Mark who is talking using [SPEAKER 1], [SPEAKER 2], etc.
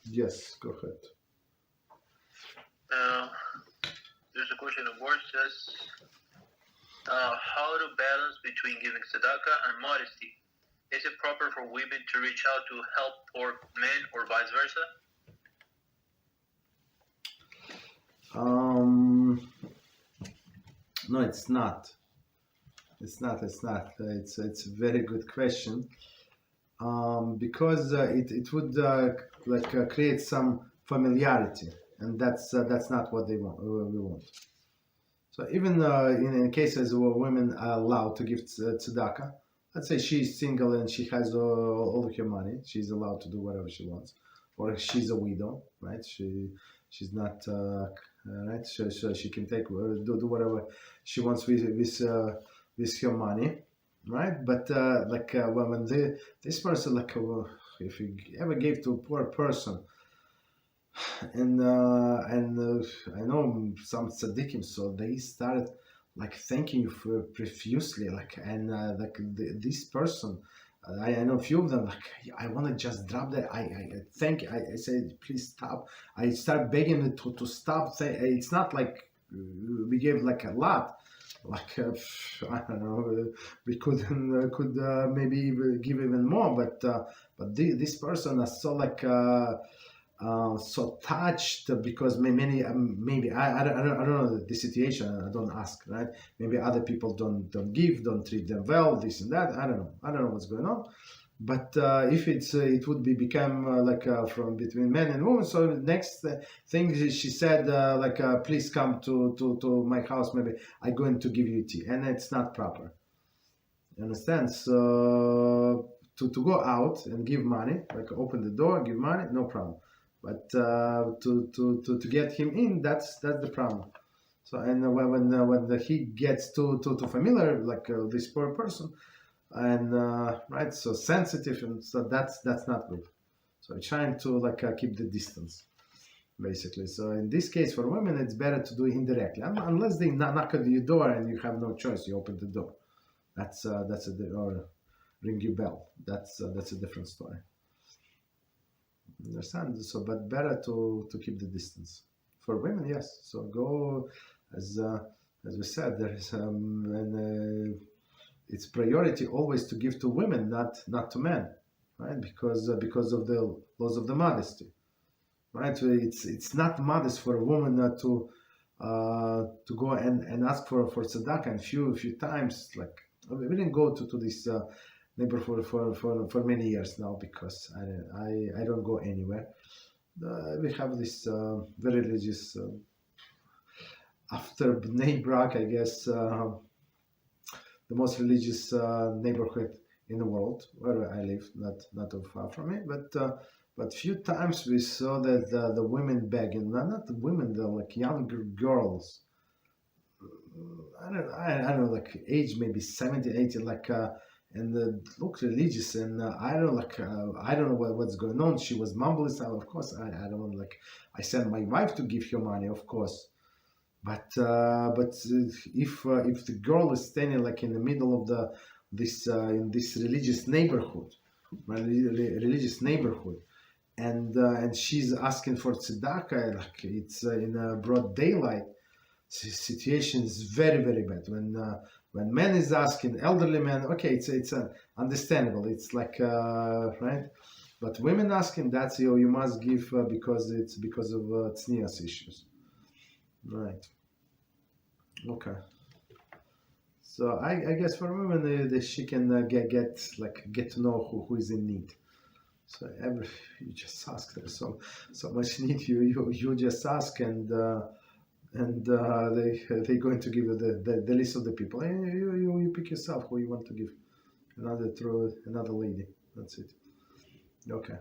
[SPEAKER 1] Yes, go ahead.
[SPEAKER 2] There's a question of words says, how to balance between giving tzedakah and modesty. Is it proper for women to reach out to help poor men or vice versa?
[SPEAKER 1] No, it's not. It's not. It's a very good question. Because it would create some familiarity, and that's not what we want. So even in cases where women are allowed to give tzedakah, let's say she's single and she has all of her money, she's allowed to do whatever she wants, or she's a widow, right? She's not right, so she can take do whatever she wants with her money. Right, but when this person, if you ever gave to a poor person, and I know some tzaddikim, so they started thanking you for profusely, this person. I know a few of them. I want to just drop that. I thank you. I said, please stop. I start begging them to stop. It's not like we gave a lot. I don't know, we could maybe give even more, but this person is so so touched because maybe I don't know the situation. I don't ask, right? Maybe other people don't give, don't treat them well, this and that. I don't know what's going on. But if it would become from between men and women. So the next thing she said, please come to my house. Maybe I'm going to give you tea, and it's not proper. You understand? So to go out and give money, open the door, give money, no problem. But to get him in, that's the problem. So and when he gets too familiar, this poor person. And right, so sensitive, and so that's not good. So I'm trying to keep the distance, basically. So in this case, for women, it's better to do it indirectly, unless they knock at your door and you have no choice. You open the door. Or ring your bell. That's a different story. Understand? So, but better to keep the distance. For women, yes. So go as we said. There is it's priority always to give to women, not to men, right? Because of the laws of the modesty, right? It's not modest for a woman to go and ask for tzedakah. And few times, we didn't go to this neighborhood for many years now because I don't go anywhere. We have this very religious after Bnei Brak, I guess. The most religious neighborhood in the world where I live, not too far from it, but few times we saw that the women begging, not the women, the younger girls. I don't know, age maybe 70, 80, and look religious, and I don't know what's going on. She was mumbling, so of course I don't want I sent my wife to give her money, of course. But if the girl is standing in the middle of in this religious neighborhood, and she's asking for tzedakah, it's in a broad daylight, situation is very, very bad. When man is asking, elderly man, okay, it's understandable. It's right, but women asking, that's you must give because of Tznius issues. Right. Okay. So I guess for women, she can get to know who is in need. So you just ask. There's so much need. You just ask, and they're going to give you the list of the people. And you pick yourself who you want to give. Another lady. That's it. Okay.